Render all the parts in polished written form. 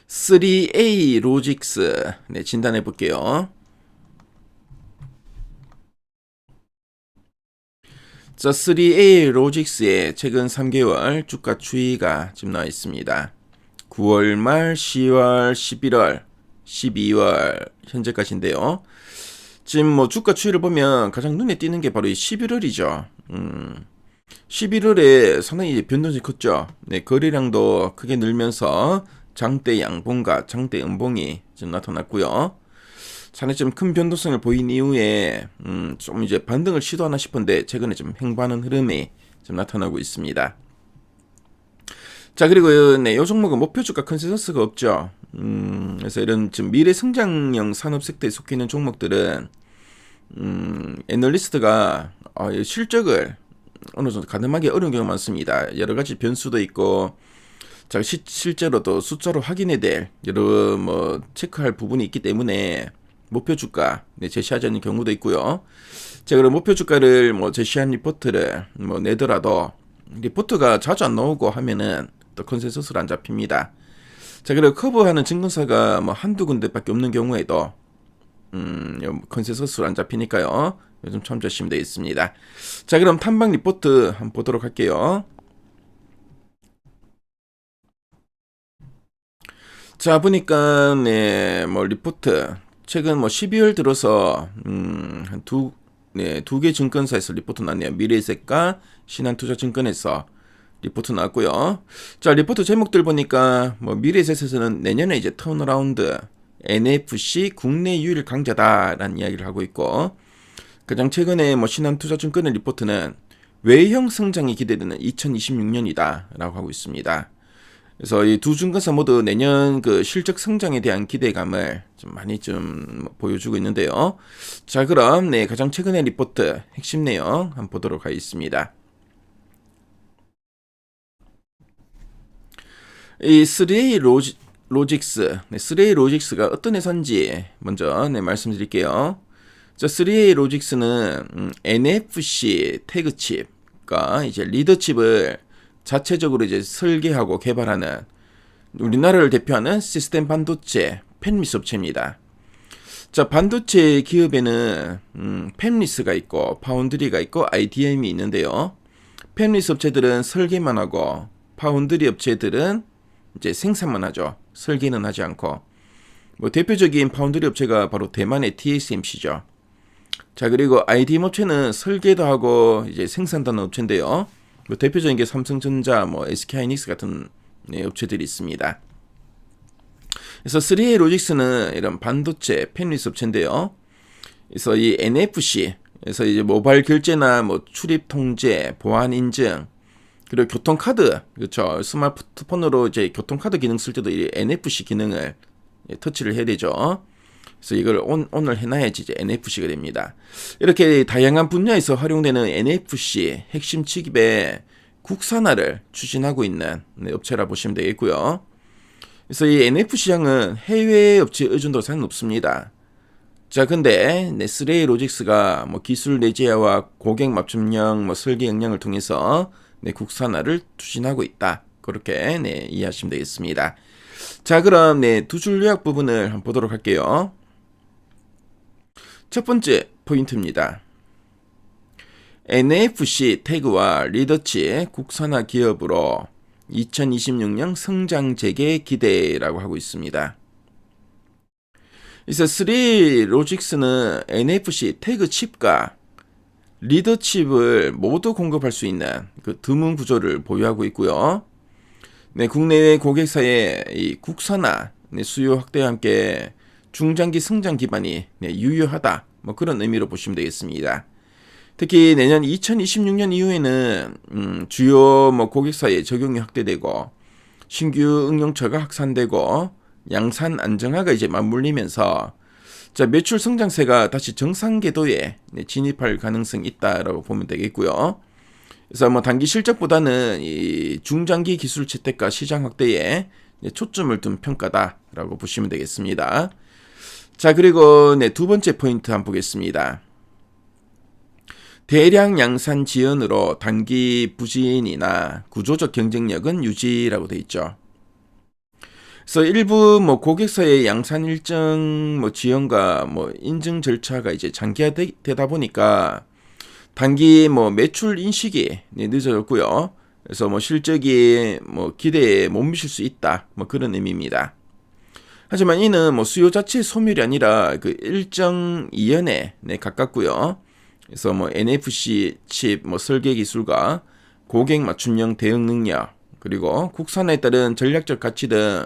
3A 로직스 네, 진단해 볼게요. 자, 3A 로직스의 최근 3개월 주가 추이가 지금 나와 있습니다. 9월 말, 10월, 11월, 12월 현재까지인데요. 지금 뭐 주가 추이를 보면 가장 눈에 띄는 게 바로 이 11월이죠. 11월에 상당히 변동성이 컸죠. 네, 거래량도 크게 늘면서 장대 양봉과 장대 음봉이 지금 나타났고요. 상당히 좀 큰 변동성을 보인 이후에 좀 이제 반등을 시도하나 싶은데 최근에 좀 횡보하는 흐름이 좀 나타나고 있습니다. 자, 그리고 네, 요 종목은 목표 주가 컨센서스가 없죠. 그래서 이런 좀 미래 성장형 산업 섹터에 속해 있는 종목들은 애널리스트가 실적을 어느 정도 가늠하기 어려운 경우가 많습니다. 여러 가지 변수도 있고, 자, 실제로도 숫자로 확인해야 될 여러 뭐 체크할 부분이 있기 때문에 목표 주가 제시하지 않는 경우도 있고요. 자, 그럼 목표 주가를 뭐 제시한 리포트를 뭐 내더라도 리포트가 자주 안 나오고 하면은 또 컨센서스로 안 잡힙니다. 자, 그리고 커버하는 증권사가 뭐 한두 군데밖에 없는 경우에도 컨센서스로 안 잡히니까요. 요즘 참조하시면 되겠습니다. 자, 그럼 탐방 리포트 한번 보도록 할게요. 자, 보니까 네, 뭐 리포트 최근 뭐 12월 들어서 두 개 증권사에서 리포트 나왔네요. 미래에셋과 신한투자증권에서 리포트 나왔고요. 자, 리포트 제목들 보니까 뭐 미래에셋에서는 내년에 이제 턴어라운드 NFC 국내 유일 강자다라는 이야기를 하고 있고, 가장 최근에 뭐 신한투자증권의 리포트는 외형 성장이 기대되는 2026년이다라고 하고 있습니다. 그래서 이 두 증권사 모두 내년 그 실적 성장에 대한 기대감을 좀 많이 좀 보여주고 있는데요. 자, 그럼 네, 가장 최근의 리포트 핵심 내용 한번 보도록 하겠습니다. 이 3A 로직스, 네, 3A 로직스가 어떤 회사인지 먼저 네, 말씀드릴게요. 자, 3A 로직스는 NFC 태그칩과 이제 리더칩을 자체적으로 이제 설계하고 개발하는 우리나라를 대표하는 시스템 반도체 팹리스 업체입니다. 자, 반도체 기업에는 팹리스가 있고 파운드리가 있고 IDM이 있는데요. 팹리스 업체들은 설계만 하고 파운드리 업체들은 이제 생산만 하죠. 설계는 하지 않고. 뭐 대표적인 파운드리 업체가 바로 대만의 TSMC죠. 자, 그리고 IDM 업체는 설계도 하고 이제 생산도 하는 업체인데요. 뭐 대표적인 게 삼성전자, 뭐 SK하이닉스 같은 업체들이 있습니다. 그래서 3A 로직스는 이런 반도체 팹리스 업체인데요. 그래서 이 NFC, 그래서 이제 모바일 결제나 뭐 출입 통제, 보안 인증, 그리고 교통카드, 그렇죠. 스마트폰으로 이제 교통카드 기능 쓸 때도 이 NFC 기능을 터치를 해야 되죠. 그래서 이걸 온을 해놔야지 이제 NFC가 됩니다. 이렇게 다양한 분야에서 활용되는 NFC 핵심 칩의 국산화를 추진하고 있는 업체라 보시면 되겠고요. 그래서 이 NFC 시장은 해외 업체 의존도가 상당히 높습니다. 자, 근데 네스레이 로직스가 뭐 기술 내재화와 고객 맞춤형 뭐 설계 역량을 통해서 국산화를 추진하고 있다. 그렇게 이해하시면 되겠습니다. 자, 그럼 두 줄 요약 부분을 한번 보도록 할게요. 첫 번째 포인트입니다. NFC 태그와 리더치 국산화 기업으로 2026년 성장 재개 기대라고 하고 있습니다. 그래서 3 로직스는 NFC 태그 칩과 리더 칩을 모두 공급할 수 있는 그 드문 구조를 보유하고 있고요. 네, 국내외 고객사의 이 국산화 수요 확대와 함께 중장기 성장 기반이 유효하다. 뭐 그런 의미로 보시면 되겠습니다. 특히 내년 2026년 이후에는 주요 뭐 고객사의 적용이 확대되고 신규 응용처가 확산되고 양산 안정화가 이제 맞물리면서 자, 매출 성장세가 다시 정상 궤도에 진입할 가능성이 있다라고 보면 되겠고요. 그래서 뭐 단기 실적보다는 이 중장기 기술 채택과 시장 확대에 초점을 둔 평가다라고 보시면 되겠습니다. 자, 그리고 두 번째 포인트 한번 보겠습니다. 대량 양산 지연으로 단기 부진이나 구조적 경쟁력은 유지라고 돼 있죠. 그래서 일부 뭐 고객사의 양산 일정 뭐 지연과 뭐 인증 절차가 이제 장기화되다 보니까 단기 뭐 매출 인식이 늦어졌고요. 그래서 뭐 실적이 뭐 기대에 못 미칠 수 있다. 뭐 그런 의미입니다. 하지만 이는 뭐 수요 자체의 소멸이 아니라 그 일정 이연에 가깝고요. 그래서 뭐 NFC 칩 뭐 설계 기술과 고객 맞춤형 대응 능력 그리고 국산화에 따른 전략적 가치 등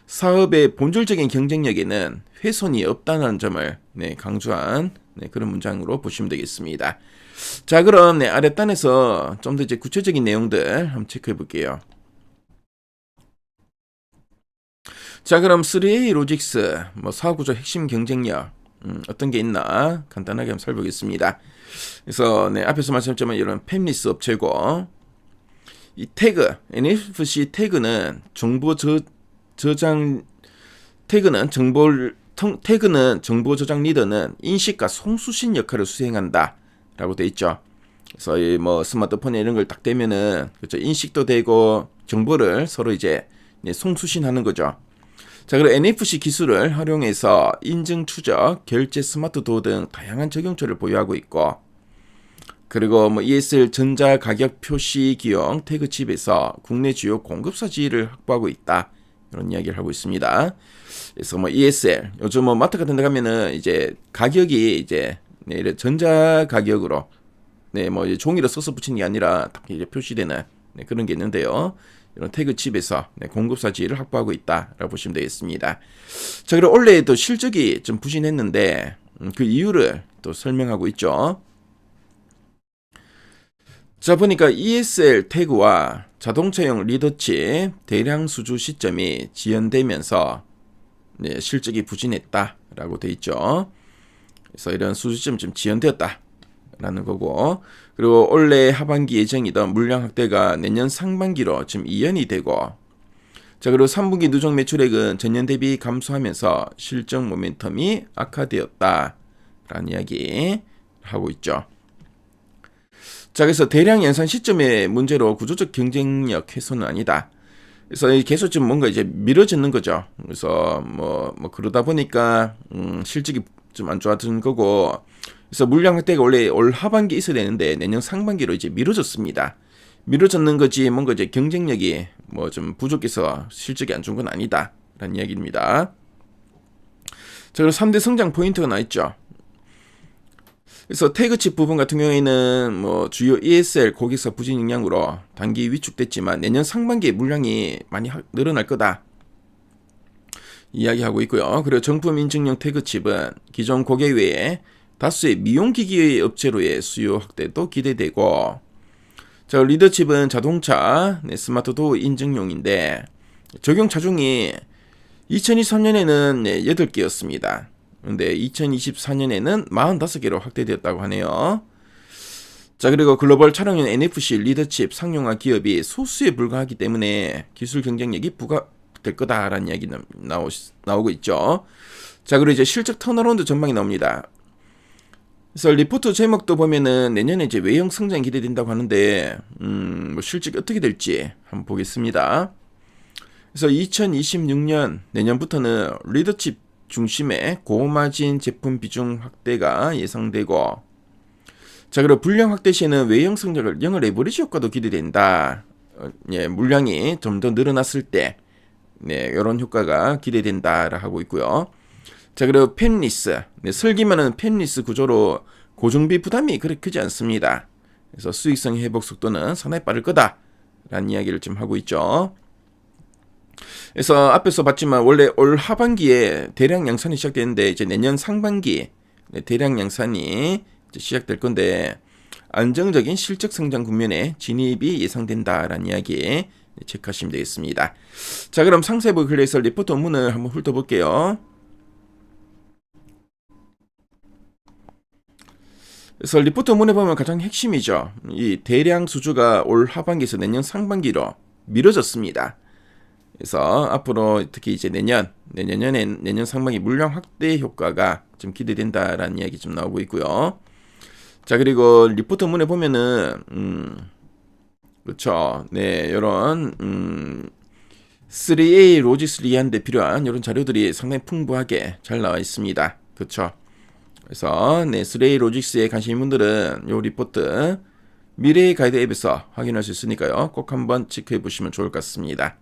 사업의 본질적인 경쟁력에는 훼손이 없다는 점을 강조한 그런 문장으로 보시면 되겠습니다. 자, 그럼 아랫단에서 좀 더 이제 구체적인 내용들 한번 체크해 볼게요. 자, 그럼 3A 로직스 뭐 사업구조 핵심 경쟁력 어떤 게 있나 간단하게 한번 살펴보겠습니다. 그래서 앞에서 말씀드렸지만 이런 팹리스 업체고 이 태그 NFC 태그는 정보 저장 태그는 정보 저장 리더는 인식과 송수신 역할을 수행한다라고 돼 있죠. 그래서 이 뭐 스마트폰에 이런 걸 딱 대면은 그렇죠. 인식도 되고 정보를 서로 이제 송수신하는 거죠. 자, 그리고 NFC 기술을 활용해서 인증 추적, 결제 스마트 도어 등 다양한 적용처를 보유하고 있고, 그리고 뭐 ESL 전자 가격 표시 기용 태그 칩에서 국내 주요 공급사 지위를 확보하고 있다. 이런 이야기를 하고 있습니다. 그래서 뭐 ESL 요즘 뭐 마트 같은 데 가면은 이제 가격이 이제 전자 가격으로 뭐 이제 종이로 써서 붙이는 게 아니라 딱 이제 표시되는 그런 게 있는데요. 이런 태그 칩에서 공급사 지위를 확보하고 있다라고 보시면 되겠습니다. 자, 그리고 원래 또 실적이 좀 부진했는데 그 이유를 또 설명하고 있죠. 자, 보니까 ESL 태그와 자동차용 리더칩 대량 수주 시점이 지연되면서 실적이 부진했다라고 돼 있죠. 그래서 이런 수주 시점 좀 지연되었다라는 거고, 그리고 올해 하반기 예정이던 물량 확대가 내년 상반기로 지금 이연이 되고, 자, 그리고 3분기 누적 매출액은 전년 대비 감소하면서 실적 모멘텀이 악화되었다라는 이야기 하고 있죠. 자, 그래서 대량 연산 시점의 문제로 구조적 경쟁력 훼손은 아니다. 그래서 계속 좀 뭔가 이제 미뤄지는 거죠. 그래서 뭐 그러다 보니까 실적이 좀 안 좋아진 거고, 그래서 물량 확대가 원래 올 하반기 있어야 되는데 내년 상반기로 이제 미뤄졌습니다. 미뤄졌는 거지 뭔가 이제 경쟁력이 뭐 좀 부족해서 실적이 안 좋은 건 아니다라는 이야기입니다. 자, 그리고 3대 성장 포인트가 나와 있죠. 그래서 태그칩 부분 같은 경우에는 뭐 주요 ESL 고객사 부진 영향으로 단기 위축됐지만 내년 상반기에 물량이 많이 늘어날 거다 이야기하고 있고요. 그리고 정품 인증용 태그칩은 기존 고객 외에 다수의 미용기기 업체로의 수요 확대도 기대되고, 자, 리더칩은 자동차 스마트 도어 인증용인데 적용 차종이 2023년에는 8개였습니다. 근데 2024년에는 45개로 확대되었다고 하네요. 자, 그리고 글로벌 촬영용 NFC 리더칩 상용화 기업이 소수에 불과하기 때문에 기술 경쟁력이 부각될 거다라는 이야기는 나오고 있죠. 자, 그리고 이제 실적 턴어라운드 전망이 나옵니다. 그래서 리포트 제목도 보면은 내년에 이제 외형 성장이 기대된다고 하는데 뭐 실적이 어떻게 될지 한번 보겠습니다. 그래서 2026년 내년부터는 리더칩 중심의 고마진 제품 비중 확대가 예상되고, 자, 그리고 분량 확대 시에는 외형 성장을 영어 레버리지 효과도 기대된다. 물량이 좀 더 늘어났을 때 이런 효과가 기대된다라고 하고 있고요. 자, 그리고 팹리스 설계만은 팹리스 구조로 고정비 부담이 그렇게 크지 않습니다. 그래서 수익성 회복 속도는 상당히 빠를 거다라는 이야기를 좀 하고 있죠. 그래서 앞에서 봤지만 원래 올 하반기에 대량 양산이 시작되는데 이제 내년 상반기 대량 양산이 이제 시작될 건데 안정적인 실적 성장 국면에 진입이 예상된다라는 이야기 체크하시면 되겠습니다. 자, 그럼 상세부 글레이서 리포트 원문을 한번 훑어볼게요. 그래서 리포트 원문에 보면 가장 핵심이죠. 이 대량 수주가 올 하반기에서 내년 상반기로 미뤄졌습니다. 그래서 앞으로 특히 이제 내년 상반기 물량 확대 효과가 좀 기대된다라는 이야기 좀 나오고 있고요. 자, 그리고 리포트 문에 보면은 그렇죠. 이런 3A 로직스를 이해하는 데 필요한 이런 자료들이 상당히 풍부하게 잘 나와 있습니다. 그쵸? 그래서 3A 로직스에 관심 있는 분들은 이 리포트 미래의 가이드 앱에서 확인할 수 있으니까요. 꼭 한번 체크해 보시면 좋을 것 같습니다.